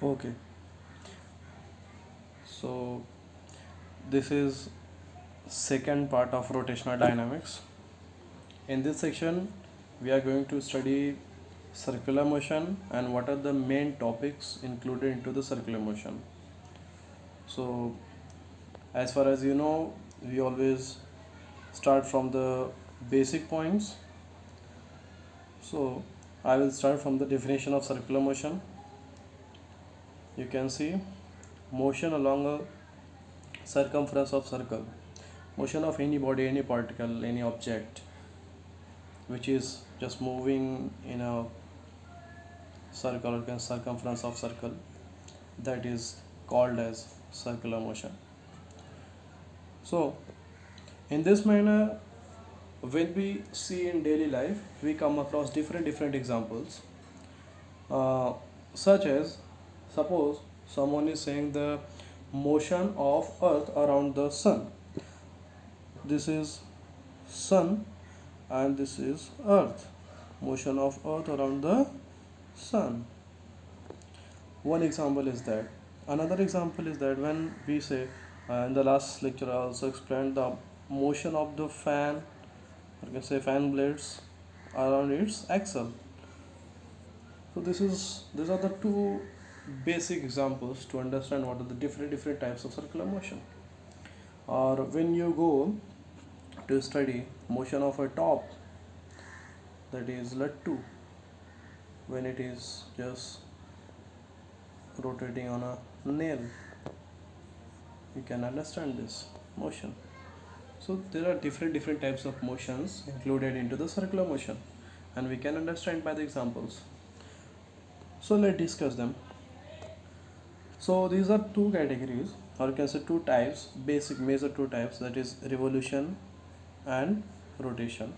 Okay, so this is second part of rotational dynamics. In this section, we are going to study circular motion and what are the main topics included into the circular motion. So, as far as you know, we always start from the basic points. So, I will start from the definition of circular motion. You can see motion along a circumference of circle, motion of any body, any particle, any object which is just moving in a circle or circumference of circle, that is called as circular motion. So in this manner, when we see in daily life, we come across different examples, uh, such as, suppose someone is saying the motion of earth around the sun. This is sun and this is earth, motion of earth around the sun. One example is that. Another example is that when we say, in the last lecture I also explained the motion of the fan, or you can say fan blades around its axle. So these are the two basic examples to understand what are the different types of circular motion. Or when you go to study motion of a top, that is lattu, when it is just rotating on a nail, you can understand this motion. So there are different types of motions included into the circular motion, and we can understand by the examples. So let's discuss them. So these are two categories, or you can say two types, basic major two types, that is revolution and rotation.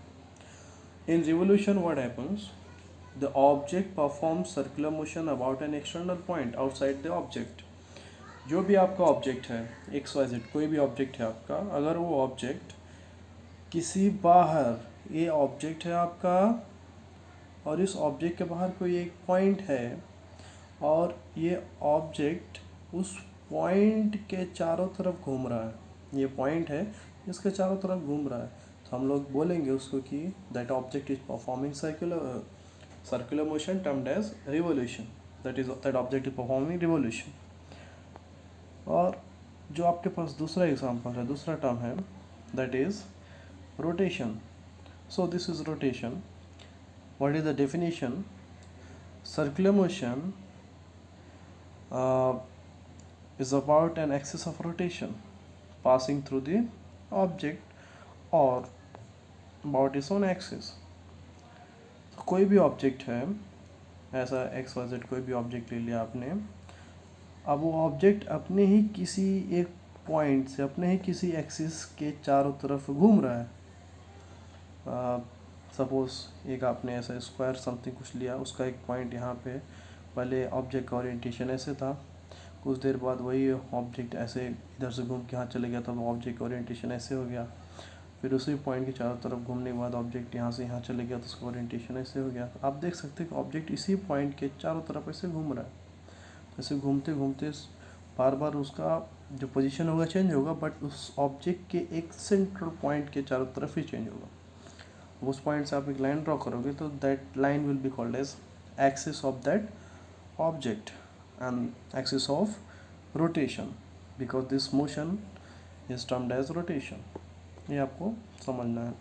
In revolution, what happens? The object performs circular motion about an external point outside the object. जो भी आपका object है, x Y Z कोई भी object है आपका, अगर वो ऑब्जेक्ट किसी बाहर, ये ऑब्जेक्ट है आपका और इस ऑब्जेक्ट के बाहर कोई एक पॉइंट है, और ये ऑब्जेक्ट उस पॉइंट के चारों तरफ घूम रहा है, ये पॉइंट है इसके चारों तरफ घूम रहा है, तो हम लोग बोलेंगे उसको कि that object is performing circular motion termed as revolution, that object is performing revolution. और जो आपके पास दूसरा एग्जांपल है, दूसरा टर्म है, that is rotation. So this is rotation. What is the definition? Circular motion is about an axis of rotation passing through the object or about its own axis. तो कोई भी ऑब्जेक्ट है, ऐसा x Y Z कोई भी object ले लिया आपने, अब वो ऑब्जेक्ट अपने ही किसी एक पॉइंट से, अपने ही किसी एक्सिस के चारों तरफ घूम रहा है. सपोज एक आपने ऐसा स्क्वायर समथिंग कुछ लिया, उसका एक पॉइंट यहाँ पे, पहले ऑब्जेक्ट का ओरिएंटेशन ऐसे था, कुछ देर बाद वही ऑब्जेक्ट ऐसे इधर से घूम के यहाँ चले गया, तो ऑब्जेक्ट का ओरिएंटेशन ऐसे हो गया. फिर उसी पॉइंट के चारों तरफ घूमने के बाद ऑब्जेक्ट यहाँ से यहाँ चले गया, तो उसका ओरिएंटेशन ऐसे हो गया. आप देख सकते हैं कि ऑब्जेक्ट इसी पॉइंट के चारों तरफ ऐसे घूम रहा है. ऐसे घूमते घूमते बार बार उसका जो पोजीशन होगा चेंज होगा, बट उस ऑब्जेक्ट के एक सेंट्रल पॉइंट के चारों तरफ ही चेंज होगा. उस पॉइंट से आप एक लाइन ड्रॉ करोगे, तो that line will be called as axis of that object and axis of rotation, because this motion is termed as rotation. ये आपको समझना है.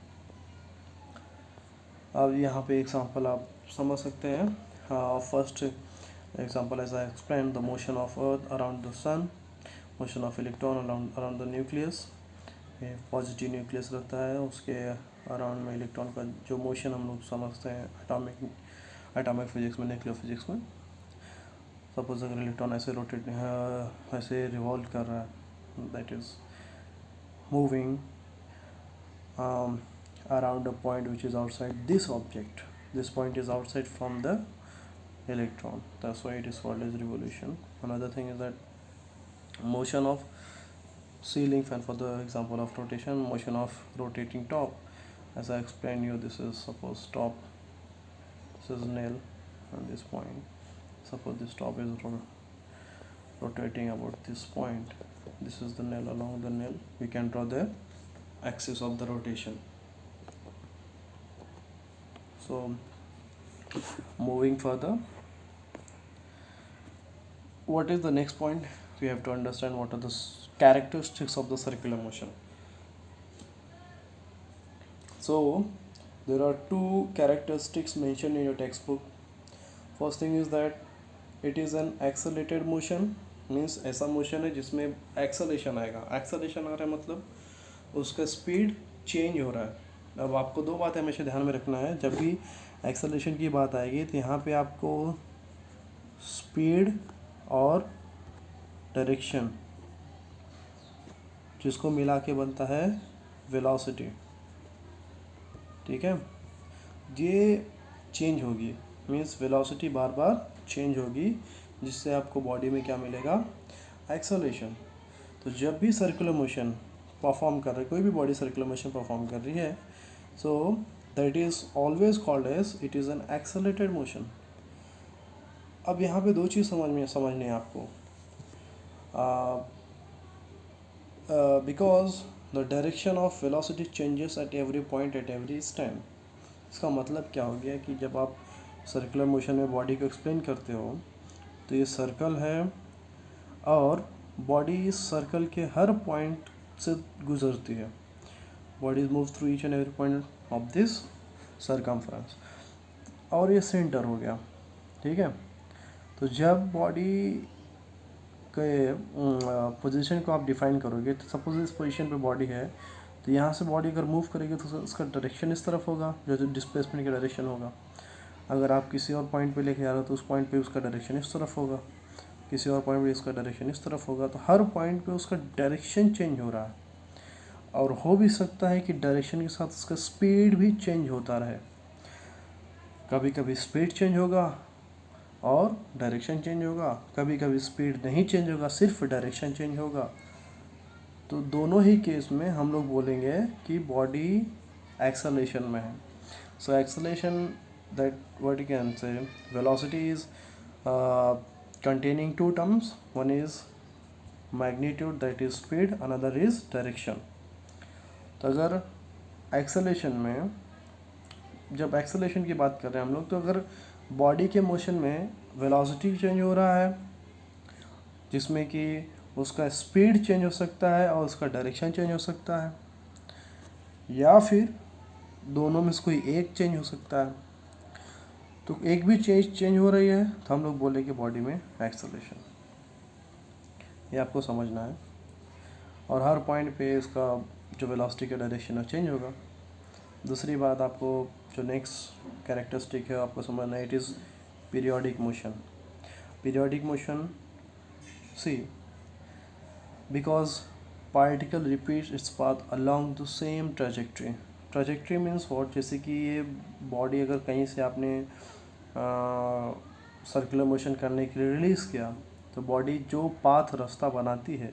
अब यहाँ पे एग्जांपल आप समझ सकते हैं. First example as I explain, the motion of earth around the sun, motion of electron around the nucleus. ये पॉजिटिव न्यूक्लियस रहता है, उसके अराउंड में इलेक्ट्रॉन का जो मोशन हम लोग समझते हैं एटॉमिक फिजिक्स में, न्यूक्लियर फिजिक्स में. सपोज अगर इलेक्ट्रॉन ऐसे रोटेट ऐसे रिवॉल्व कर रहा है, that is moving around a point which is outside this object. This point is outside from the electron. That's why it is called as revolution. Another thing is that motion of ceiling fan, for the example of rotation, motion of rotating top. As I explained you, this is suppose top, this is nail, and this point. Suppose this top is rotating about this point. This is the nail. Along the nail we can draw the axis of the rotation. So moving further, what is the next point? We have to understand what are the characteristics of the circular motion. So there are two characteristics mentioned in your textbook. First thing is that it is an accelerated motion, means ऐसा motion है जिसमें acceleration आएगा. Acceleration आ रहा है मतलब उसका speed change हो रहा है. अब आपको दो बातें हमेशा ध्यान में रखना है. जब भी एक्सेलेरेशन की बात आएगी तो यहाँ पे आपको स्पीड और डायरेक्शन जिसको मिला के बनता है वेलोसिटी. ठीक है, ये चेंज होगी, मीन्स वेलोसिटी बार बार चेंज होगी, जिससे आपको बॉडी में क्या मिलेगा? एक्सेलरेशन. तो जब भी सर्कुलर मोशन परफॉर्म कर रही है, कोई भी बॉडी सर्कुलर मोशन परफॉर्म कर रही है, so that is always called as it is an accelerated motion. अब यहाँ पे दो चीज़ समझनी है आपको. Because the direction of velocity changes at every point at every stand. इसका मतलब क्या हो गया कि जब आप सर्कुलर मोशन में बॉडी को एक्सप्लेन करते हो तो ये सर्कल है और बॉडी इस सर्कल के हर पॉइंट से गुजरती है. Body move through each and every point of this circumference. और ये सेंटर हो गया. ठीक है, तो जब बॉडी के पोजीशन को आप डिफाइन करोगे, तो सपोज इस पोजीशन पे बॉडी है, तो यहाँ से बॉडी अगर मूव करेगी तो उसका डायरेक्शन इस तरफ होगा, जो डिस्प्लेसमेंट का डायरेक्शन होगा. अगर आप किसी और पॉइंट पे लेके जा रहे हो तो उस पॉइंट पे उसका डायरेक्शन इस तरफ होगा, किसी और पॉइंट पे उसका डायरेक्शन इस तरफ होगा. तो हर पॉइंट पे उसका डायरेक्शन चेंज हो रहा है, और हो भी सकता है कि डायरेक्शन के साथ उसका स्पीड भी चेंज होता रहे. कभी कभी स्पीड चेंज होगा और डायरेक्शन चेंज होगा, कभी कभी स्पीड नहीं चेंज होगा, सिर्फ डायरेक्शन चेंज होगा. तो दोनों ही केस में हम लोग बोलेंगे कि बॉडी एक्सेलरेशन में है. So acceleration, that what you can say, velocity is containing two terms. One is magnitude, that is speed, another is direction. तो अगर एक्सेलरेशन में, जब एक्सेलरेशन की बात कर रहे हैं हम लोग, तो अगर बॉडी के मोशन में वेलोसिटी चेंज हो रहा है जिसमें कि उसका स्पीड चेंज हो सकता है और उसका डायरेक्शन चेंज हो सकता है, या फिर दोनों में से कोई एक चेंज हो सकता है, तो एक भी चेंज हो रही है तो हम लोग बोले कि बॉडी में एक्सेलरेशन. ये आपको समझना है. और हर पॉइंट पे इसका जो वेलोसिटी का डायरेक्शन है चेंज होगा. दूसरी बात, आपको जो नेक्स्ट कैरेक्टरिस्टिक है आपको समझना है, it is periodic motion. Periodic motion, see, because particle repeats its path along the same trajectory. Trajectory means what, जैसे कि ये बॉडी अगर कहीं से आपने सर्कुलर मोशन करने के लिए रिलीज़ किया, तो बॉडी जो पाथ रास्ता बनाती है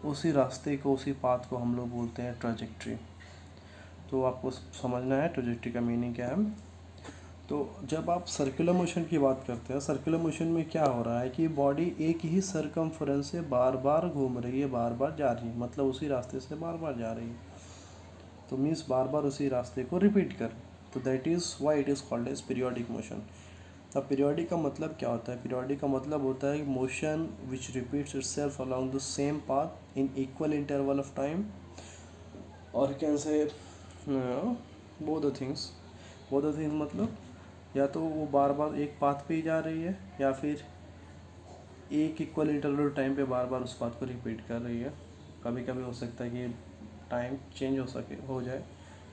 उसी रास्ते को, उसी पाथ को हम लोग बोलते हैं ट्रेजेक्ट्री. तो आपको समझना है ट्रेजेक्ट्री का मीनिंग क्या है. तो जब आप सर्कुलर मोशन की बात करते हैं, सर्कुलर मोशन में क्या हो रहा है कि बॉडी एक ही सर्कमफ्रेंस से बार बार घूम रही है, बार बार जा रही है, मतलब उसी रास्ते से बार बार जा रही है. तो मीन्स बार बार उसी रास्ते को रिपीट कर. तो that is why it is called as periodic motion. अब पीरियोडिक का मतलब क्या होता है? पीरियोडिक का मतलब होता है motion which repeats itself along the same path in equal interval of time, और can say both the things. मतलब या तो वो बार बार एक पाथ पे ही जा रही है, या फिर एक इक्वल इंटरवल टाइम पे बार बार उस पाथ को रिपीट कर रही है. कभी कभी हो सकता है कि टाइम चेंज हो जाए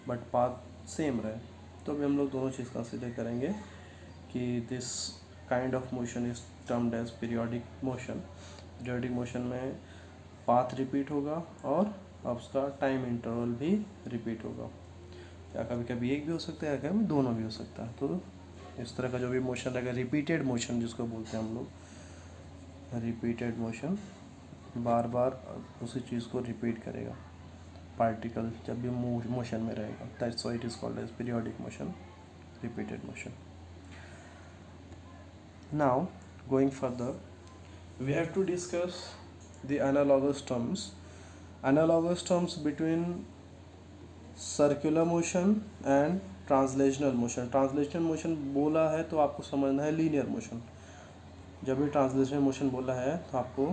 बट पाथ सेम रहे. तो अभी हम लोग दोनों चीज़ कंसिडर करेंगे कि this kind of motion is termed as periodic motion. Periodic motion में पाथ रिपीट होगा और उसका टाइम इंटरवल भी रिपीट होगा. या कभी कभी एक भी हो सकता है, या कभी दोनों भी हो सकता है. तो इस तरह का जो भी मोशन रहेगा, रिपीटेड मोशन जिसको बोलते हैं हम लोग, रिपीटेड मोशन, बार बार उसी चीज़ को रिपीट करेगा पार्टिकल जब भी मोशन में रहेगा. That's why it is called as periodic motion, repeated motion. Now going further, we have to discuss the analogous terms. Analogous terms between circular motion and translational motion. Translational motion बोला है तो आपको समझना है linear motion. जब भी translational motion बोला है तो आपको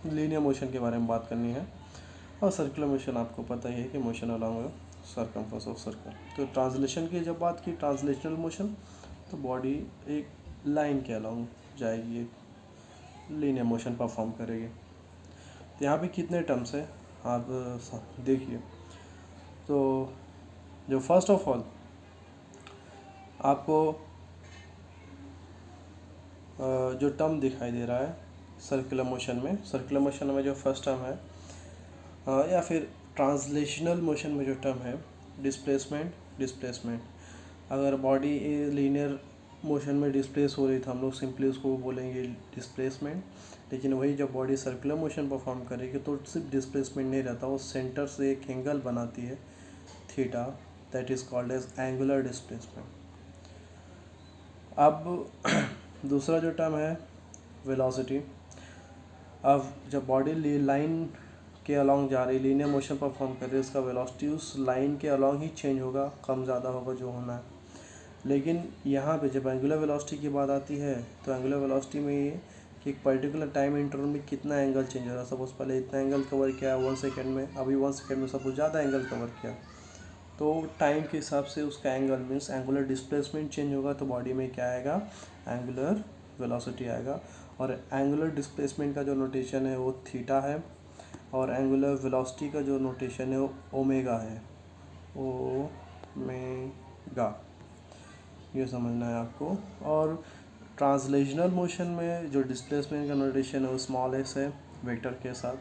लीनियर मोशन के बारे में बात करनी है. और सर्कुलर मोशन आपको पता ही है कि motion along circumference of circle. तो ट्रांसलेशन की जब बात की, ट्रांसलेशनल मोशन, तो बॉडी एक लाइन के अलॉन्ग जाएगी, एक लीनियर मोशन परफॉर्म करेगी. तो यहाँ पे कितने टर्म्स है आप देखिए. तो जो फर्स्ट ऑफ ऑल आपको जो टर्म दिखाई दे रहा है सर्कुलर मोशन में, सर्कुलर मोशन में जो फर्स्ट टर्म है या फिर ट्रांसलेशनल मोशन में जो टर्म है डिस्प्लेसमेंट. डिस्प्लेसमेंट अगर बॉडी लीनियर मोशन में डिस्प्लेस हो रही तो हम लोग सिंपली उसको बोलेंगे डिस्प्लेसमेंट. लेकिन वही जब बॉडी सर्कुलर मोशन परफॉर्म करेगी तो सिर्फ डिस्प्लेसमेंट नहीं रहता, वो सेंटर से एक एंगल बनाती है theta, that is called as angular displacement. अब दूसरा जो टर्म है वेलोसिटी. अब जब बॉडी लाइन के अलॉन्ग जा रही, लीनियर मोशन परफॉर्म कर रही है, उसका वेलोसिटी उस लाइन के अलॉन्ग ही चेंज होगा, कम ज़्यादा होगा जो होना है. लेकिन यहाँ पे जब एंगुलर वेलोसिटी की बात आती है तो एंगुलर वेलोसिटी में ये कि एक पर्टिकुलर टाइम इंटरवल में कितना एंगल चेंज हो रहा है. सपोज पहले इतना एंगल कवर किया 1 सेकेंड में, अभी 1 सेकेंड में सपोज ज़्यादा एंगल कवर किया, तो टाइम के हिसाब से उसका angle means angular displacement change होगा. तो बॉडी में क्या आएगा, एंगुलर वेलोसिटी आएगा. और एंगुलर डिस्प्लेसमेंट का जो नोटेशन है वो थीटा है, और एंगुलर वेलोसिटी का जो नोटेशन है वो ओमेगा है. ओमेगा, ये समझना है आपको. और ट्रांसलेशनल मोशन में जो डिस्प्लेसमेंट का नोटेशन है वो स्मॉल एस है वेक्टर के साथ,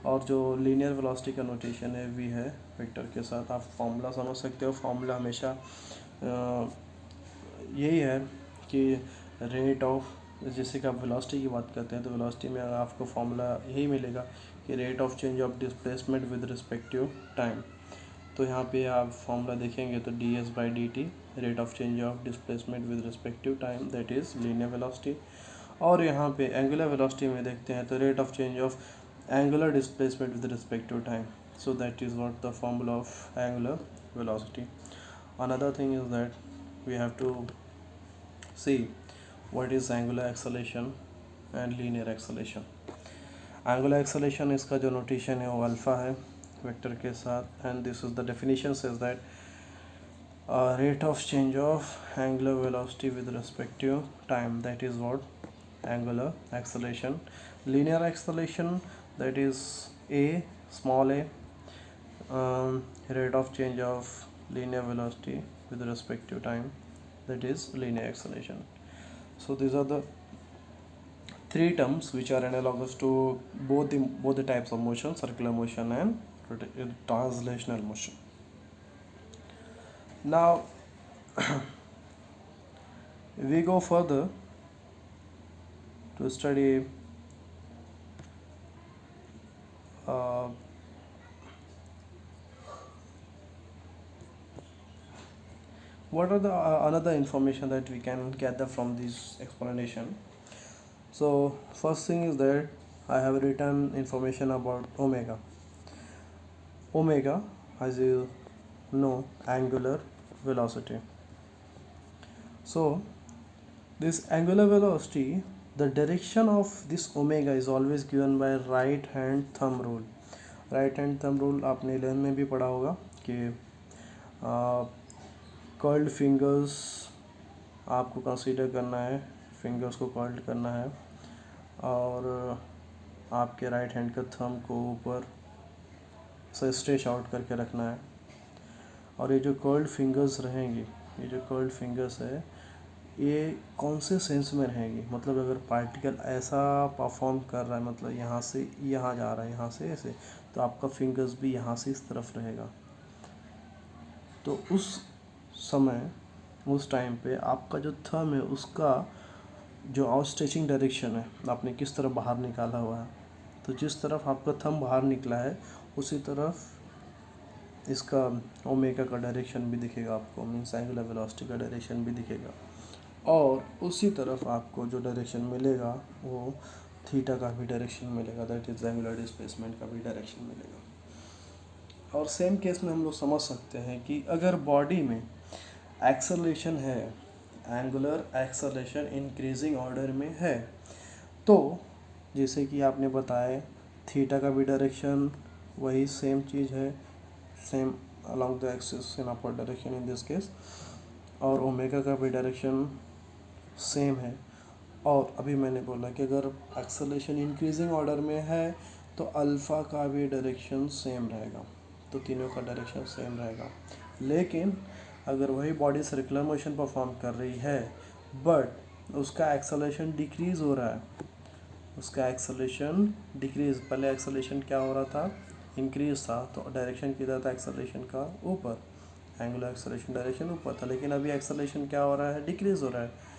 और जो लीनियर वेलोसिटी का नोटेशन है वी है वेक्टर के साथ. आप फॉर्मूला समझ सकते हो. फॉर्मूला हमेशा यही है कि रेट ऑफ, जैसे कि आप वेलोसिटी की बात करते हैं तो वेलोसिटी में आपको फॉर्मूला यही मिलेगा कि rate of change of displacement with respective time. तो यहाँ पे आप फॉर्मूला देखेंगे तो ds/dt rate of change of displacement with respective time, that is linear velocity. और यहाँ पे एंगुलर वेलोसिटी में देखते हैं तो rate of change of angular displacement with respective time. So that is what the formula of angular velocity. Another thing is that we have to see what is angular acceleration and linear acceleration. Angular acceleration इसका जो notation है वो alpha है vector के साथ, and this is the definition says that rate of change of angular velocity with respect to time, that is what angular acceleration. Linear acceleration, that is a small a, rate of change of linear velocity with respect to time, that is linear acceleration. So these are the three terms which are analogous to both the types of motion, circular motion and translational motion. Now we go further to study what are the another information that we can gather from this explanation. So first thing is that I have written information about omega. Omega, as you know, angular velocity. So this angular velocity, the direction of this omega is always given by right hand thumb rule. Right hand thumb rule आपने 11 में भी पढ़ा होगा कि curled fingers आपको consider करना है, fingers को कर्ल्ड करना है, और आपके राइट हैंड का थंब को ऊपर से स्ट्रेच आउट करके रखना है. और ये जो कर्ल्ड फिंगर्स रहेंगी, ये जो कर्ल्ड फिंगर्स है, ये कौन से सेंस में रहेंगी, मतलब अगर पार्टिकल ऐसा परफॉर्म कर रहा है, मतलब यहाँ से यहाँ जा रहा है, यहाँ से ऐसे, तो आपका फिंगर्स भी यहाँ से इस तरफ रहेगा. तो उस समय, उस टाइम पे आपका जो थंब है उसका जो आउटस्ट्रेचिंग डायरेक्शन है, आपने किस तरफ बाहर निकाला हुआ है, तो जिस तरफ आपका थंब बाहर निकला है उसी तरफ इसका ओमेगा का डायरेक्शन भी दिखेगा आपको, मीन्स एंगुलर वेलोसिटी का डायरेक्शन भी दिखेगा. और उसी तरफ आपको जो डायरेक्शन मिलेगा वो थीटा का भी डायरेक्शन मिलेगा, दैट इज एंगुलर डिस्प्लेसमेंट का भी डायरेक्शन मिलेगा। और सेम केस में हम लोग समझ सकते हैं कि अगर बॉडी में एक्सेलरेशन है, एंगुलर एक्सेलरेशन इंक्रीजिंग ऑर्डर में है, तो जैसे कि आपने बताया थीटा का भी डायरेक्शन वही सेम चीज़ है, same along the axis in upward direction in this case, और ओमेगा का भी डायरेक्शन सेम है। और अभी मैंने बोला कि अगर एक्सेलरेशन इंक्रीजिंग ऑर्डर में है तो अल्फ़ा का भी डायरेक्शन सेम रहेगा, तो तीनों का डायरेक्शन सेम रहेगा। लेकिन अगर वही बॉडी सर्कुलर मोशन परफॉर्म कर रही है बट उसका एक्सेलरेशन डिक्रीज़ हो रहा है, उसका एक्सेलरेशन डिक्रीज़, पहले एक्सेलरेशन क्या हो रहा था, इंक्रीज था, तो डायरेक्शन किधर था एक्सेलरेशन का, ऊपर, एंगुलर एक्सेलरेशन डायरेक्शन ऊपर था, लेकिन अभी एक्सेलरेशन क्या हो रहा है, डिक्रीज़ हो रहा है।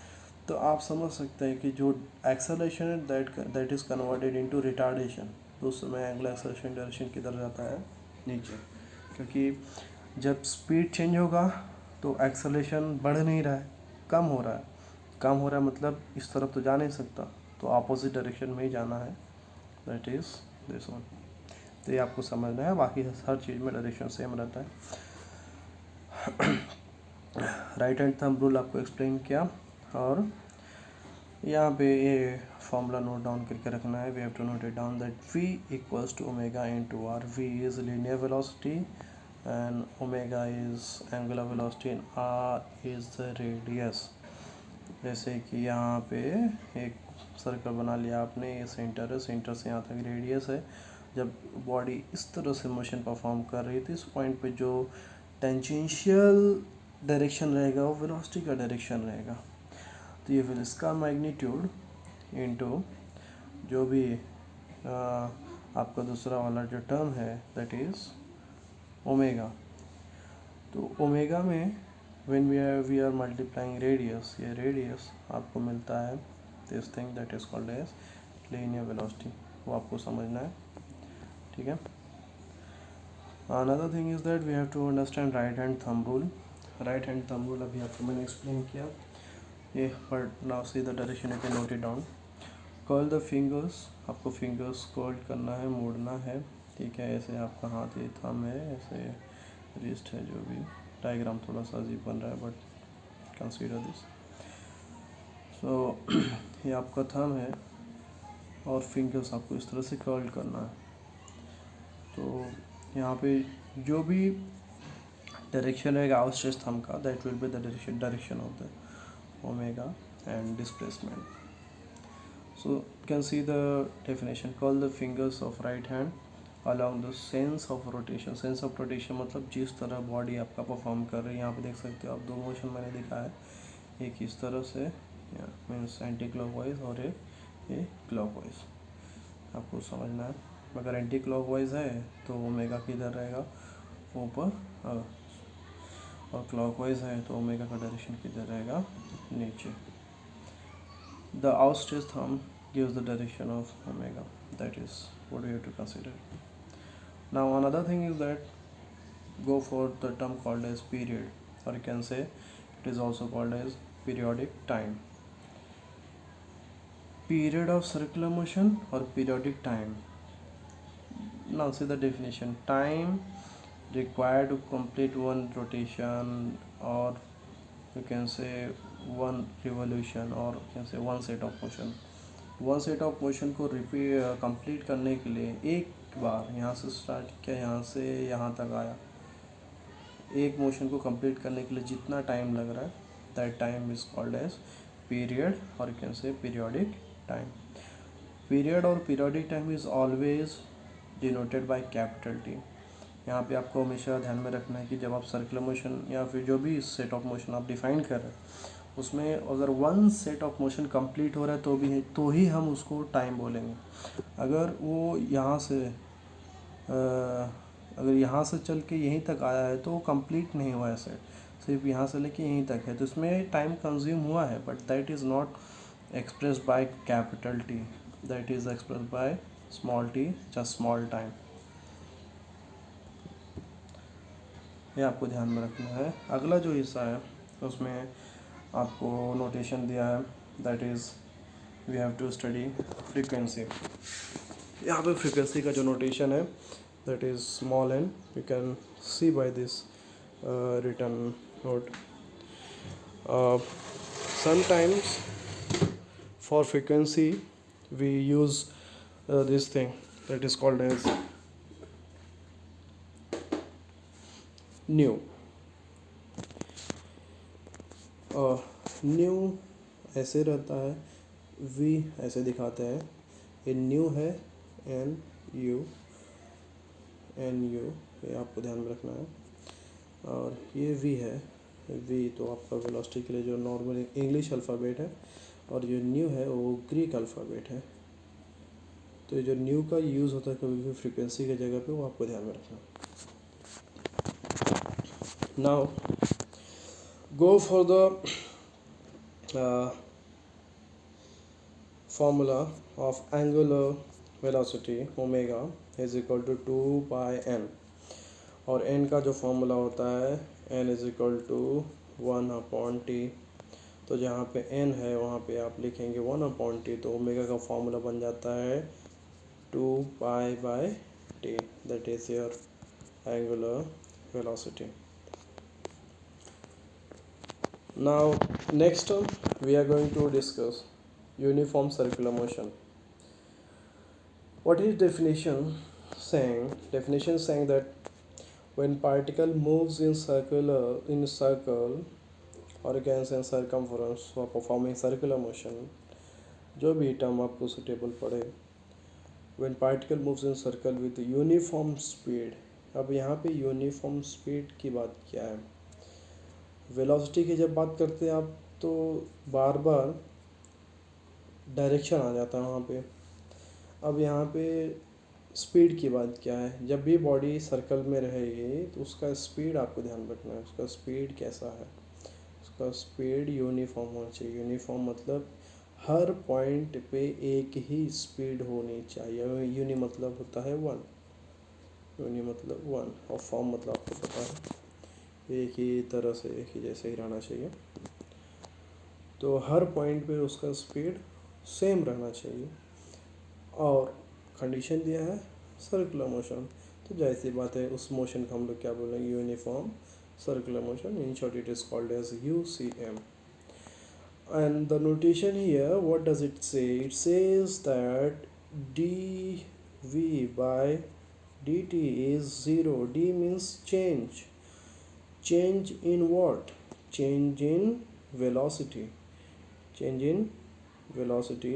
तो आप समझ सकते हैं कि जो एक्सेलरेशन है that is converted into retardation, तो उस समय एंगुलर एक्सेलरेशन डायरेक्शन किधर जाता है, नीचे, क्योंकि जब स्पीड चेंज होगा तो एक्सेलरेशन बढ़ नहीं रहा है, कम हो रहा है, कम हो रहा है मतलब इस तरफ तो जा नहीं सकता, तो अपोजिट डायरेक्शन में ही जाना है, दैट इज़ दिस वन। तो ये आपको समझना है, बाकी हर चीज़ में डायरेक्शन सेम रहता है। राइट हैंड थंब रूल आपको एक्सप्लेन किया, और यहाँ पे ये फॉर्मूला नोट डाउन करके रखना है, we have to note it down that v equals to omega into r। v is linear velocity and omega is angular velocity and r is the radius. जैसे कि यहाँ पे एक सर्कल बना लिया आपने, ये सेंटर है, सेंटर से यहाँ तक रेडियस है। जब बॉडी इस तरह से मोशन परफॉर्म कर रही थी, इस पॉइंट पे जो टेंजेंशियल डायरेक्शन रहेगा वो वेलोसिटी का डायरेक्शन रहेगा। तो ये फिर इसका मैग्नीट्यूड इनटू जो भी आपका दूसरा वाला जो टर्म है दैट इज़ ओमेगा। तो ओमेगा में when we are multiplying radius, ये रेडियस आपको मिलता है this thing that is called as linear velocity, वो आपको समझना है, ठीक है। Another thing is that we have to understand right hand thumb rule. Right hand thumb rule अभी आपको मैंने एक्सप्लेन किया, ये but now see the direction, you can note it down. Curl the fingers, आपको फिंगर्स कर्ल करना है, मोड़ना है, ठीक है। ऐसे आपका हाथ, ये थंब है, ऐसे रिस्ट है, जो भी डायग्राम थोड़ा सा अजीब बन रहा है बट कंसीडर दिस। सो ये आपका थंब है और फिंगर्स आपको इस तरह से कर्ल करना है। तो यहाँ पे जो भी डायरेक्शन रहेगा आउटस्ट्रेच थंब का, that will be the direction of the omega and displacement. So you can see the definition, call the fingers of right hand along the sense of rotation। sense of rotation मतलब जिस तरह body आपका perform कर रही है। यहाँ पे देख सकते हो आप, दो मोशन मैंने दिखा है, एक इस तरह से मीन्स एंटी क्लॉकवाइज और एक ये क्लॉकवाइज, आपको समझना है। अगर एंटी क्लॉकवाइज है तो ओमेगा किधर रहेगा, ऊपर, और क्लॉकवाइज है तो ओमेगा का डायरेक्शन किधर रहेगा, नीचे। The outstretched thumb gives the direction of omega. That is what we have to consider. Now another thing is that go for the term called as period, or you can say it is also called as periodic time. Period of circular motion or periodic time. Now see the definition. Time required to complete one rotation, or you can say one revolution, or you can say one set of motion। One set of motion को complete करने के लिए एक बार यहाँ से start किया, यहाँ से यहाँ तक आया, एक मोशन को कंप्लीट करने के लिए जितना टाइम लग रहा है that time is called as period, और you can say periodic time. Period और periodic time is always denoted by capital T. यहाँ पे आपको हमेशा ध्यान में रखना है कि जब आप सर्कुलर मोशन या फिर जो भी सेट ऑफ मोशन आप डिफाइन कर रहे हैं, उसमें अगर one set of motion complete हो रहा है तो ही हम उसको टाइम बोलेंगे। अगर वो यहाँ से अगर यहाँ से चल के यहीं तक आया है तो वो कंप्लीट नहीं हुआ है सेट, सिर्फ यहाँ से लेके यहीं तक है, तो इसमें टाइम कंज्यूम हुआ है, but that is not expressed by capital T, that is expressed by small T, just small time. ये आपको ध्यान में रखना है। अगला जो हिस्सा है उसमें आपको नोटेशन दिया है, that is we have to study frequency. यहाँ पे फ्रीक्वेंसी का जो नोटेशन है that is small n. You can see by this written note. Sometimes for frequency we use this thing that is called as nu. New ऐसे रहता है, we ऐसे दिखाते हैं. ये न्यू है, एन यू ये आपको ध्यान में रखना है. और ये वी है, वी तो आपका वेलोसिटी के लिए जो नॉर्मल इंग्लिश अल्फ़ाबेट है, और जो न्यू है वो ग्रीक अल्फ़ाबेट है. तो ये जो न्यू का यूज़ होता है कभी भी फ्रीक्वेंसी की जगह पे, वो आपको ध्यान में रखना. Now go for the formula of angular velocity omega is equal to 2 by n. और n का जो फॉर्मूला होता है n is equal to 1/t. तो जहाँ पे n है वहाँ पे आप लिखेंगे 1/t. तो ओमेगा का फॉर्मूला बन जाता है 2 pi by t. That is your angular velocity. Now next we are going to discuss uniform circular motion. What is definition saying? Definition saying that when particle moves in circle or you can say circumference for performing circular motion, जो भी term आपको suitable पड़े, when particle moves in circle with uniform speed. अब यहाँ पे uniform speed की बात क्या है? वेलोसिटी की जब बात करते हैं आप तो बार बार डायरेक्शन आ जाता है वहाँ पे. अब यहाँ पे स्पीड की बात क्या है? जब भी बॉडी सर्कल में रहेगी तो उसका स्पीड आपको ध्यान रखना है. उसका स्पीड कैसा है? उसका स्पीड यूनिफॉर्म होना चाहिए. यूनिफॉर्म मतलब हर पॉइंट पे एक ही स्पीड होनी चाहिए. यूनि मतलब होता है वन, यूनि मतलब वन, और फॉर्म मतलब आपको पता है एक ही तरह से, एक ही जैसे ही रहना चाहिए. तो हर पॉइंट पे उसका स्पीड सेम रहना चाहिए. और कंडीशन दिया है सर्कुलर मोशन. तो जाहिर सी बात है उस मोशन को हम लोग क्या बोलेंगे? Uniform circular motion. In short it is called as UCM. And the notation here, what does it say? It says that dv by dt is 0. d means change. Change in what? Change in velocity. Change in velocity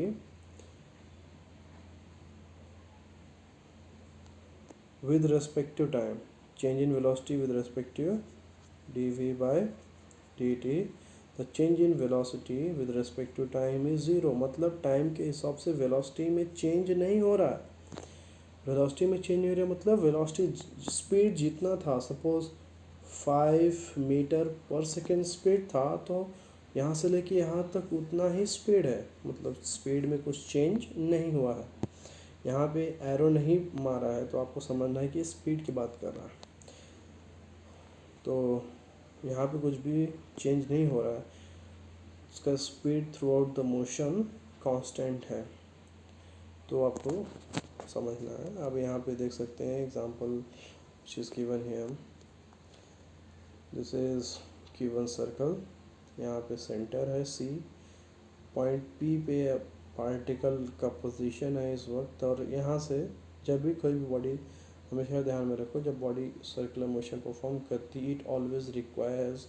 with respect to time. Change in velocity with respect to dv by dt. The change in velocity with respect to time is 0. मतलब time के हिसाब से velocity में change नहीं हो रहा है. Velocity में चेंज नहीं हो रहा मतलब वेलोसिटी स्पीड जितना था, सपोज 5 मीटर पर सेकेंड स्पीड था, तो यहाँ से लेके यहाँ तक उतना ही स्पीड है. मतलब स्पीड में कुछ चेंज नहीं हुआ है. यहाँ पे एरो नहीं मारा है तो आपको समझना है कि स्पीड की बात कर रहा है. तो यहाँ पे कुछ भी चेंज नहीं हो रहा है. उसका speed through out the motion constant है. तो आपको समझना है. अब यहाँ पे देख सकते हैं example which is given here. This is given circle. यहाँ पे सेंटर है C. पॉइंट P पे पार्टिकल का पोजीशन है इस वक्त. और यहाँ से जब भी कोई भी बॉडी, हमेशा ध्यान में रखो, जब बॉडी सर्कुलर मोशन परफॉर्म करती, it always requires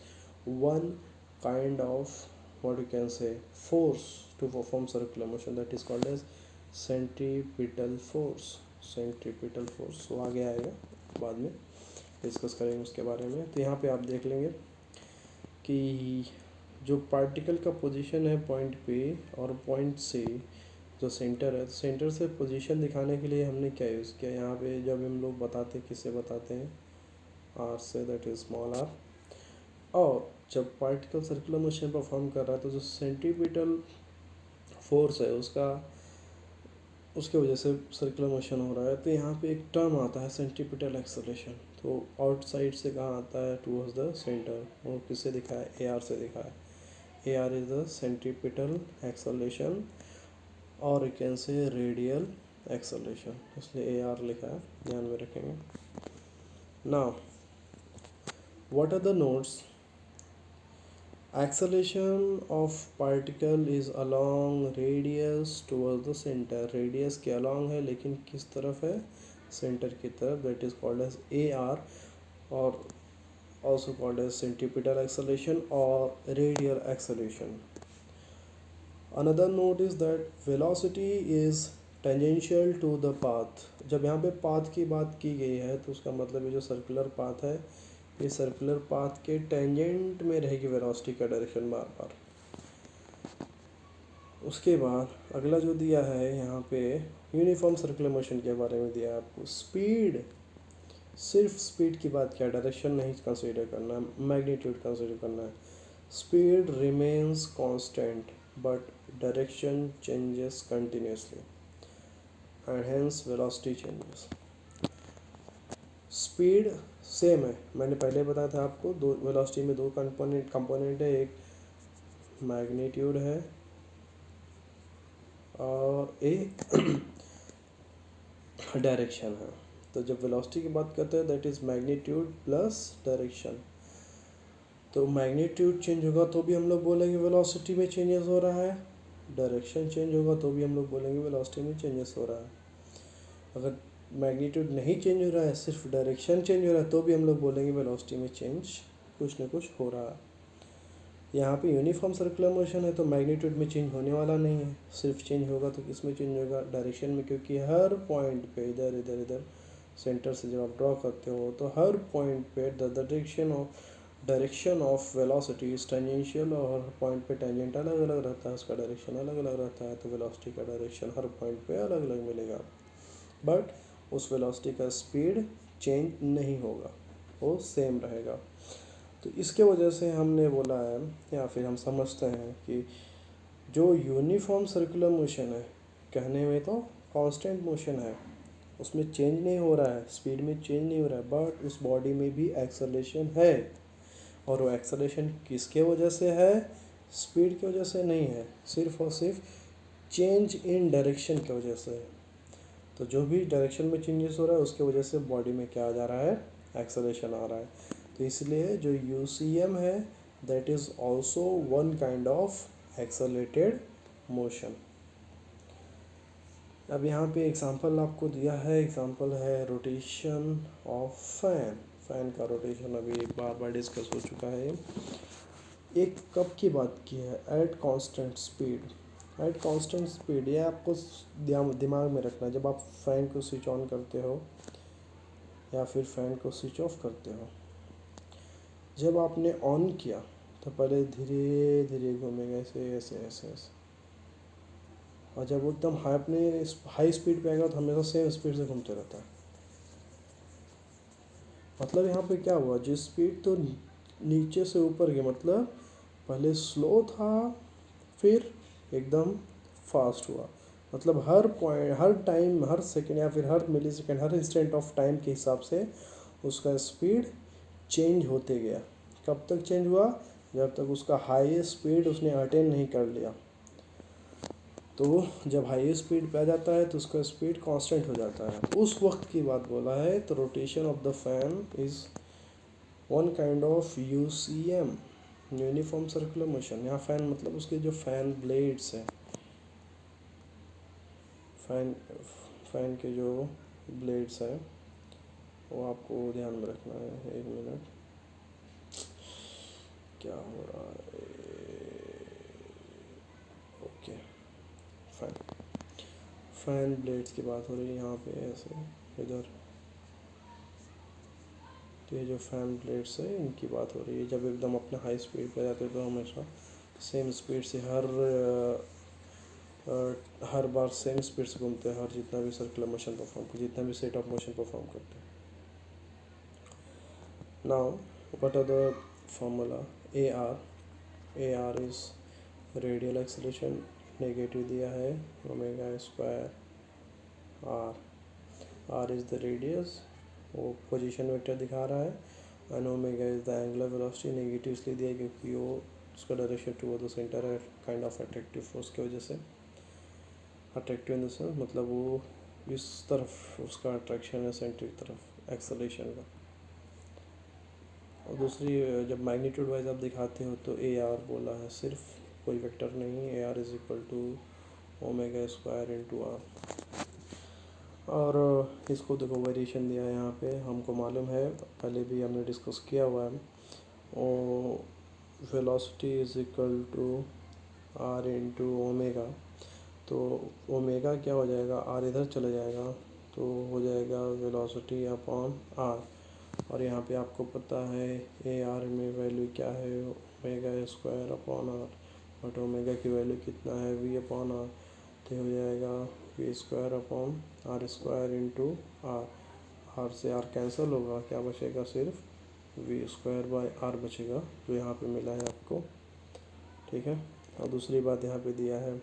one kind of what you can say force to perform circular motion, that is called as centripetal force. centripetal force वो आगे आएगा, बाद में डिस्कस करेंगे उसके बारे में. तो यहाँ पे आप देख लेंगे कि जो पार्टिकल का पोजीशन है पॉइंट पे और पॉइंट से जो सेंटर है, सेंटर से पोजीशन दिखाने के लिए हमने क्या यूज़ किया यहाँ पे? जब हम लोग बताते हैं, किससे बताते हैं? आर से, दैट इज स्मॉल आर. और जब पार्टिकल सर्कुलर मोशन परफॉर्म कर रहा है तो जो सेंट्रीपिटल फोर्स है उसके वजह से सर्कुलर मोशन हो रहा है. तो यहाँ पे एक टर्म आता है सेंट्रीपिटल एक्सेलरेशन. तो आउटसाइड से कहाँ आता है? Towards the centre. वो किससे दिखा है? AR से दिखा है. AR is the centripetal acceleration और you can say radial acceleration, इसलिए ए आर लिखा है, ध्यान में रखेंगे। Now what are the notes? acceleration of particle is along radius towards the center, radius के along है लेकिन किस तरफ है, center की तरफ, that is called as AR, और also called as centripetal acceleration or radial acceleration. Another note is that velocity is tangential to the path. जब यहाँ पे path की बात की गई है तो उसका मतलब ये जो circular path है, ये सर्कुलर पाथ के टेंजेंट में रहेगी वेलोसिटी का डायरेक्शन बार बार। उसके बाद अगला जो दिया है यहाँ पे यूनिफॉर्म सर्कुलर मोशन के बारे में दिया है आपको। स्पीड, सिर्फ स्पीड की बात किया, डायरेक्शन नहीं कंसीडर करना, मैग्नीट्यूड कंसीडर करना है। Speed remains constant but direction changes continuously and hence velocity changes. Speed same है, मैंने पहले बताया था आपको, दो वेलोसिटी में दो कंपोनेंट है, एक मैग्नीट्यूड है और एक डायरेक्शन है। तो जब वेलोसिटी की बात करते हैं that is magnitude plus direction. तो मैग्नीट्यूड चेंज होगा तो भी हम लोग बोलेंगे वेलोसिटी में चेंजेस हो रहा है, डायरेक्शन चेंज होगा तो भी हम लोग बोलेंगे वेलोसिटी में चेंजेस हो रहा है। अगर मैग्नीट्यूड नहीं चेंज हो रहा है, सिर्फ डायरेक्शन चेंज हो रहा है, तो भी हम लोग बोलेंगे वेलोसिटी में चेंज कुछ ना कुछ हो रहा है। यहाँ पे यूनिफॉर्म सर्कुलर मोशन है तो मैग्नीट्यूड में चेंज होने वाला नहीं है, सिर्फ चेंज होगा तो किस में चेंज होगा, डायरेक्शन में, क्योंकि हर पॉइंट पे इधर इधर इधर सेंटर से जब आप ड्रॉ करते हो तो हर पॉइंट पे the direction of velocity is tangential, और हर पॉइंट पे टेंजेंट अलग अलग रहता है, उसका डायरेक्शन अलग अलग रहता है, तो वेलोसिटी का डायरेक्शन हर पॉइंट पे अलग अलग मिलेगा, बट उस वेलोसिटी का स्पीड चेंज नहीं होगा, वो सेम रहेगा। तो इसके वजह से हमने बोला है या फिर हम समझते हैं कि जो यूनिफॉर्म सर्कुलर मोशन है, कहने में तो कांस्टेंट मोशन है, उसमें चेंज नहीं हो रहा है, स्पीड में चेंज नहीं हो रहा है, बट उस बॉडी में भी एक्सेलरेशन है, और वो एक्सेलरेशन किसके वजह से है, स्पीड की वजह से नहीं है, सिर्फ और सिर्फ चेंज इन डायरेक्शन की वजह से। तो जो भी डायरेक्शन में चेंजेस हो रहा है उसके वजह से बॉडी में क्या आ जा रहा है, एक्सेलरेशन आ रहा है। तो इसलिए जो यूसीएम है that is also one kind of accelerated motion. अब यहाँ पे एग्जांपल आपको दिया है, एग्जांपल है रोटेशन ऑफ फैन। फैन का रोटेशन अभी बार बार डिस्कस हो चुका है। एक कप की बात की है, at constant speed, at constant speed, ये आपको दिमाग में रखना है। जब आप फ़ैन को स्विच ऑन करते हो या फिर फ़ैन को स्विच ऑफ करते हो, जब आपने ऑन किया तो पहले धीरे धीरे घूमेगा, ऐसे ऐसे ऐसे ऐसे, और जब वो एकदम हाई स्पीड पे आएगा तो हमेशा सेम स्पीड से घूमते रहता है। मतलब यहाँ पे क्या हुआ, जिस स्पीड तो नीचे से ऊपर गई, मतलब पहले स्लो था फिर एकदम फास्ट हुआ, मतलब हर पॉइंट, हर टाइम, हर सेकंड या फिर हर मिली सेकेंड, हर इंस्टेंट ऑफ टाइम के हिसाब से उसका स्पीड चेंज होते गया। कब तक चेंज हुआ, जब तक उसका हाईएस्ट स्पीड उसने अटेन नहीं कर लिया। तो जब हाईएस्ट स्पीड पे आ जाता है तो उसका स्पीड कांस्टेंट हो जाता है, उस वक्त की बात बोला है। तो rotation of the fan is one kind of UCM, uniform circular motion. यहाँ फैन मतलब उसके जो फैन ब्लेड्स हैं, फैन फैन के जो ब्लेड्स हैं वो आपको ध्यान में रखना है। एक मिनट, क्या हो रहा है, ओके, फैन फैन ब्लेड्स की बात हो रही है यहाँ पे, ऐसे इधर, तो ये जो फैन ब्लेड्स है इनकी बात हो रही है। जब एकदम अपने हाई स्पीड पे जाते हैं तो हमेशा सेम स्पीड से हर बार सेम स्पीड से घूमते हैं, हर जितना भी सर्कुलर मोशन परफॉर्म, जितना भी सेट ऑफ मोशन परफॉर्म करते हैं। Now what are the formula, a r is radial acceleration, negative दिया है, omega square r is the radius, वो पोजीशन वेक्टर दिखा रहा है, and omega is the angular velocity, negative इसलिए दिया है क्योंकि वो उसका डायरेक्शन टुवर्ड द सेंटर है, काइंड ऑफ अट्रैक्टिव फोर्स की वजह से। अट्रैक्टिव इन द सेंस मतलब वो इस तरफ उसका अट्रैक्शन है सेंट्रिक तरफ एक्सेलेरेशन का। और दूसरी जब मैग्नीट्यूड वाइज आप दिखाते हो तो ए आर बोला है सिर्फ, कोई वेक्टर नहीं। A r is equal to omega square into r. और इसको देखो वेरिएशन दिया है यहाँ पे, हमको मालूम है पहले भी हमने डिस्कस किया हुआ है, ओ velocity is equal to r into omega. तो ओमेगा क्या हो जाएगा, आर इधर चले जाएगा तो हो जाएगा वेलोसिटी अपॉन आर। और यहाँ पे आपको पता है ए आर में वैल्यू क्या है, omega square upon r, but omega की वैल्यू कितना है, वी अपॉन आर। तो हो जाएगा we square upon r square into r. R से आर कैंसिल होगा, क्या बचेगा, सिर्फ वी स्क्वायर बाय आर बचेगा, जो यहाँ पे मिला है आपको। ठीक है। और दूसरी बात यहाँ पे दिया है,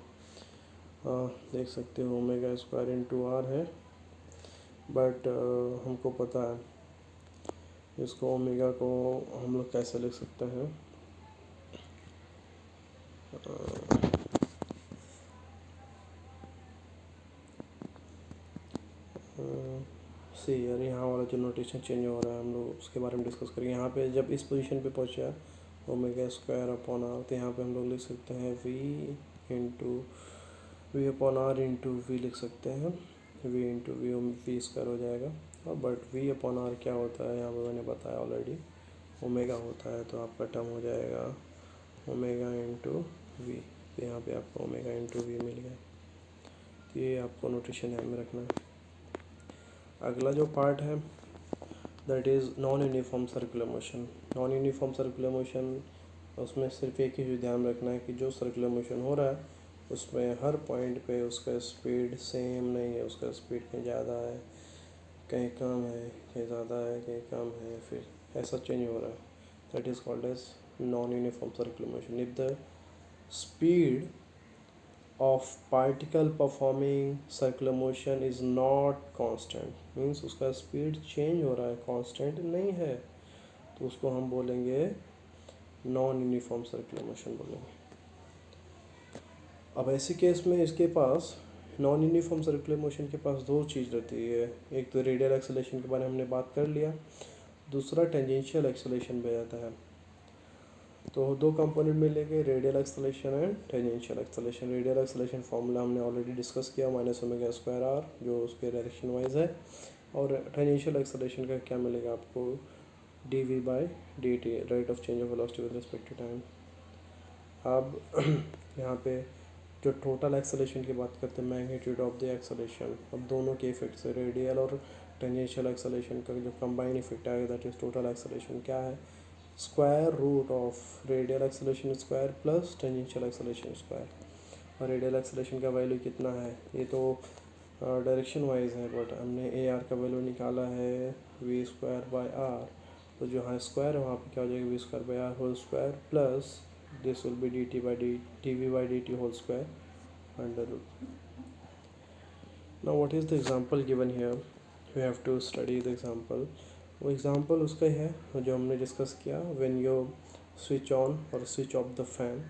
देख सकते हो ओमेगा स्क्वायर इंटू आर है, बट हमको पता है इसको ओमेगा को हम लोग कैसे लिख सकते हैं, सी यार यहाँ वाला जो नोटेशन चेंज हो रहा है हम लोग उसके बारे में डिस्कस करेंगे। यहाँ पे जब इस पोजीशन पे पहुँचा ओमेगा स्क्वायर अपॉन आर, तो यहाँ पे हम लोग लिख सकते हैं v upon r into v लिख सकते हैं, वी इंटू वी स्क्वायर हो जाएगा। और बट वी अपॉन आर क्या होता है यहाँ पे मैंने बताया ऑलरेडी, ओमेगा होता है। तो आपका टर्म हो जाएगा ओमेगा इंटू वी। तो यहाँ पे आपको ओमेगा इंटू वी मिल गया। तो ये आपको नोटेशन ध्यान में रखना है। अगला जो पार्ट है that is non uniform circular motion. Non uniform circular motion, उसमें सिर्फ एक ही चीज़ ध्यान रखना है कि जो सर्कुलर मोशन हो रहा है उसमें हर पॉइंट पे उसका स्पीड सेम नहीं है, उसका स्पीड कहीं ज़्यादा है, कहीं कम है, कहीं ज़्यादा है, कहीं कम है, फिर ऐसा चेंज हो रहा है। That is called as non uniform circular motion. If the speed of particle performing circular motion is not constant, means उसका स्पीड चेंज हो रहा है, कांस्टेंट नहीं है, तो उसको हम बोलेंगे नॉन यूनिफॉर्म सर्कुलर मोशन बोलेंगे। अब ऐसे केस में इसके पास नॉन यूनिफॉर्म सर्कुलर मोशन के पास दो चीज़ रहती है, एक तो रेडियल एक्सेलरेशन के बारे में हमने बात कर लिया, दूसरा टेंजेंशियल एक्सेलरेशन भी आता है। तो दो कंपोनेंट मिलेंगे, radial acceleration and tangential acceleration. Radial acceleration formula हमने ऑलरेडी डिस्कस किया, माइनस ओमेगा स्क्वायर आर, जो उसके डायरेक्शन वाइज है। और टेंजेंशियल एक्सेलरेशन का क्या मिलेगा आपको, d we by D t, rate of change of velocity with respect to time. अब यहाँ पे जो टोटल एक्सेलरेशन की बात करते हैं, मैग्नीट्यूड ऑफ द एक्सेलरेशन, अब दोनों के इफेक्ट से रेडियल और टेंजेंशियल एक्सेलरेशन का जो कंबाइन इफेक्ट आएगा दैट इज टोटल एक्सेलरेशन, क्या है, square root of radial acceleration square plus tangential acceleration square. और रेडियल एक्सेलरेशन का वैल्यू कितना है, ये तो डायरेक्शन वाइज है, बट हमने ए आर का वैल्यू निकाला है वी स्क्वायर बाय आर। तो जो हाँ स्क्वायर है वहाँ पे क्या हो जाएगा, we square by R whole square plus this will be D T by D we by D T whole square under root. Now what is the example given here, you have to study the example. वो example उसका ही है जो हमने discuss किया, when you switch on और switch off the fan.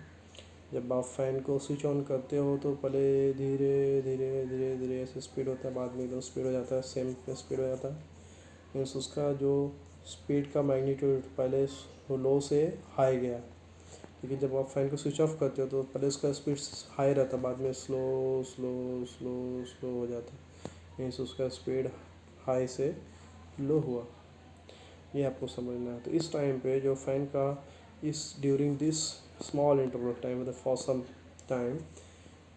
जब आप फ़ैन को स्विच ऑन करते हो तो पहले धीरे धीरे धीरे धीरे ऐसे स्पीड होता है, बाद में एकदम स्पीड हो जाता है, सेम स्पीड हो जाता है। मीन्स उसका जो स्पीड का मैग्नीट्यूड पहले लो से हाई गया, क्योंकि जब आप फ़ैन को स्विच ऑफ करते हो तो पहले उसका स्पीड हाई रहता है, बाद में स्लो स्लो स्लो स्लो हो जाता है। मीन्स उसका स्पीड हाई से लो हुआ, ये आपको समझना है। तो इस टाइम पे जो फ़ैन का इस during this small interval time for some time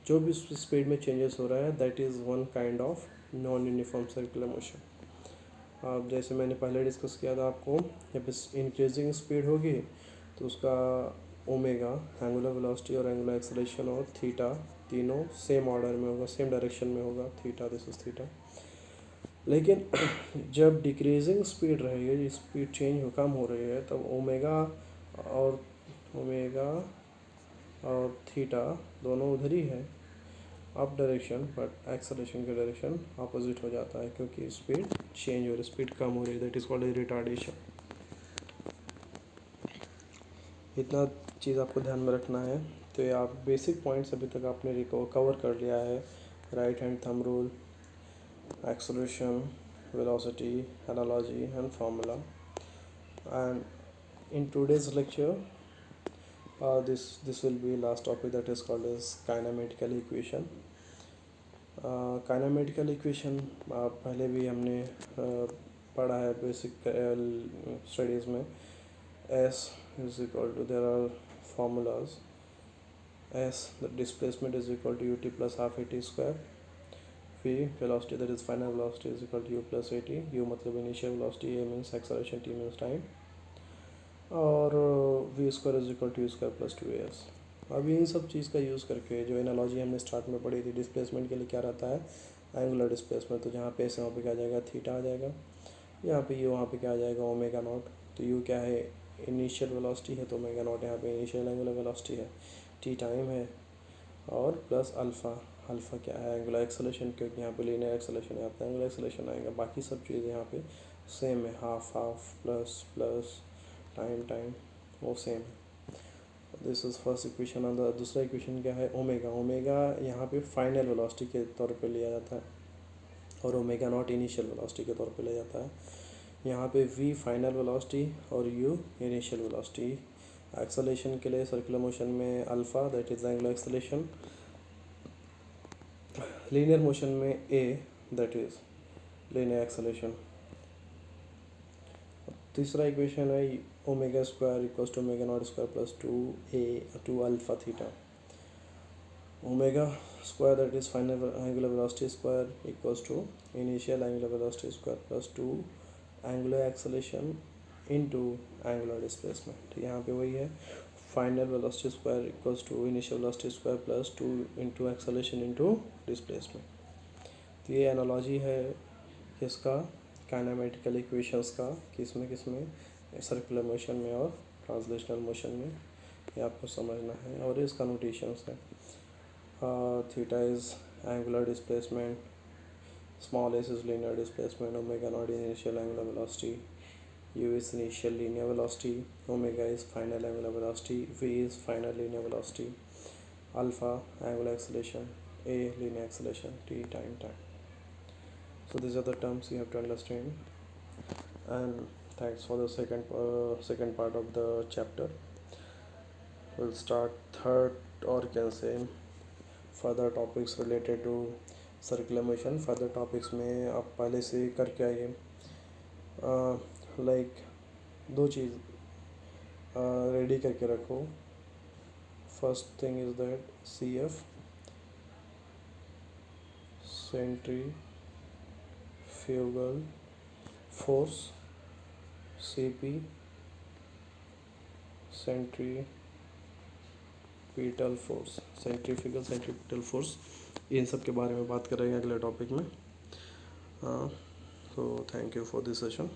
जो भी स्पीड में चेंजेस हो रहा है that is one kind of non uniform circular motion. अब जैसे मैंने पहले डिस्कस किया था आपको, जब इंक्रीजिंग स्पीड होगी तो उसका ओमेगा, एंगुलर वेलोसिटी और एंगुलर एक्सेलरेशन और थीटा तीनों सेम ऑर्डर में होगा, सेम डायरेक्शन में होगा, थीटा दिस इज थीटा। लेकिन जब डिक्रीजिंग स्पीड रहेगी, स्पीड चेंज हो कम हो रही है, तब ओमेगा और थीटा दोनों उधर ही है अप डायरेक्शन, बट एक्सेलरेशन का डायरेक्शन अपोजिट हो जाता है क्योंकि स्पीड चेंज हो रही है, स्पीड कम हो रही है, दैट इज कॉल्ड रिटार्डेशन। इतना चीज़ आपको ध्यान में रखना है। तो ये आप बेसिक पॉइंट्स अभी तक आपने कवर कर लिया है right hand thumb rule, acceleration, velocity, analogy and formula. And in today's lecture, this will be last topic, that is called as kinematical equation. Kinematical equation पहले भी हमने पढ़ा है बेसिक स्टडीज़ में. S is equal to, there are formulas. S, the displacement, is equal to ut plus half at square. V, velocity, that is final velocity, is equal to u plus at. U मतलब initial velocity, a means acceleration, t means time. और v square is equal to u square plus 2as. अब इन सब चीज़ का use करके जो analogy हमने start में पढ़ी थी, डिस्प्लेसमेंट के लिए क्या रहता है, एंगुलर डिस्प्लेसमेंट. तो जहाँ पे एस वहाँ पे क्या आ जाएगा, थीटा आ जाएगा. यहाँ पे यू, वहाँ पे क्या आ जाएगा, ओमेगा नॉट. तो यू क्या है, इनिशियल वेलोसिटी है, तो ओमेगा नॉट यहाँ पे इनिशियल एंगुलर वेलोसिटी है. टी टाइम है, और प्लस अल्फ़ा. अल्फ़ा क्या है, एंगुलर एक्सेलेरेशन, क्योंकि यहाँ पे लीनियर एक्सेलेरेशन, यहाँ पे एंगुलर एक्सेलेरेशन आएगा. बाकी सब चीज़ें यहाँ पे सेम है, half half, plus plus, time time, वो सेम है. This is first equation. और दूसरा इक्वेशन क्या है, ओमेगा. ओमेगा यहाँ पे फाइनल वेलोसिटी के तौर पे लिया जाता है, और ओमेगा नॉट इनिशियल वेलोसिटी के तौर पे लिया जाता है. यहाँ पे v फाइनल वेलोसिटी और u इनिशियल वेलोसिटी. एक्सेलेरेशन के लिए सर्कुलर मोशन में alpha, that is angular acceleration. Linear motion में a, that is linear acceleration. तीसरा इक्वेशन है omega square equals to omega naught square plus 2 alpha theta. Omega square, that is final angular velocity square, equals to initial angular velocity square plus 2 angular acceleration into angular displacement. यहाँ पे वही है, final velocity square equals to initial velocity square plus 2 into acceleration into displacement. तो ये analogy है इसका, kinematical equations का, किसमें सर्कुलर मोशन में और ट्रांसलेशनल मोशन में, ये आपको समझना है. और इसका नोटेशंस है, theta is angular displacement, small S is linear displacement, omega naught initial angular velocity, u is initial linear velocity, omega is final angular velocity, v is final linear velocity, alpha angular acceleration, a linear acceleration, t time. So these are the terms you have to understand. And thanks for the second part of the chapter. We'll start third, or can say further topics related to circular motion. Further topics में आप पहले से करके आइए. Like दो चीज़ ready करके रखो. First thing is that CF, centrifugal force, CP, centripetal force, centripetal force. इन सब के बारे में बात करेंगे अगले टॉपिक में. So thank you for this session.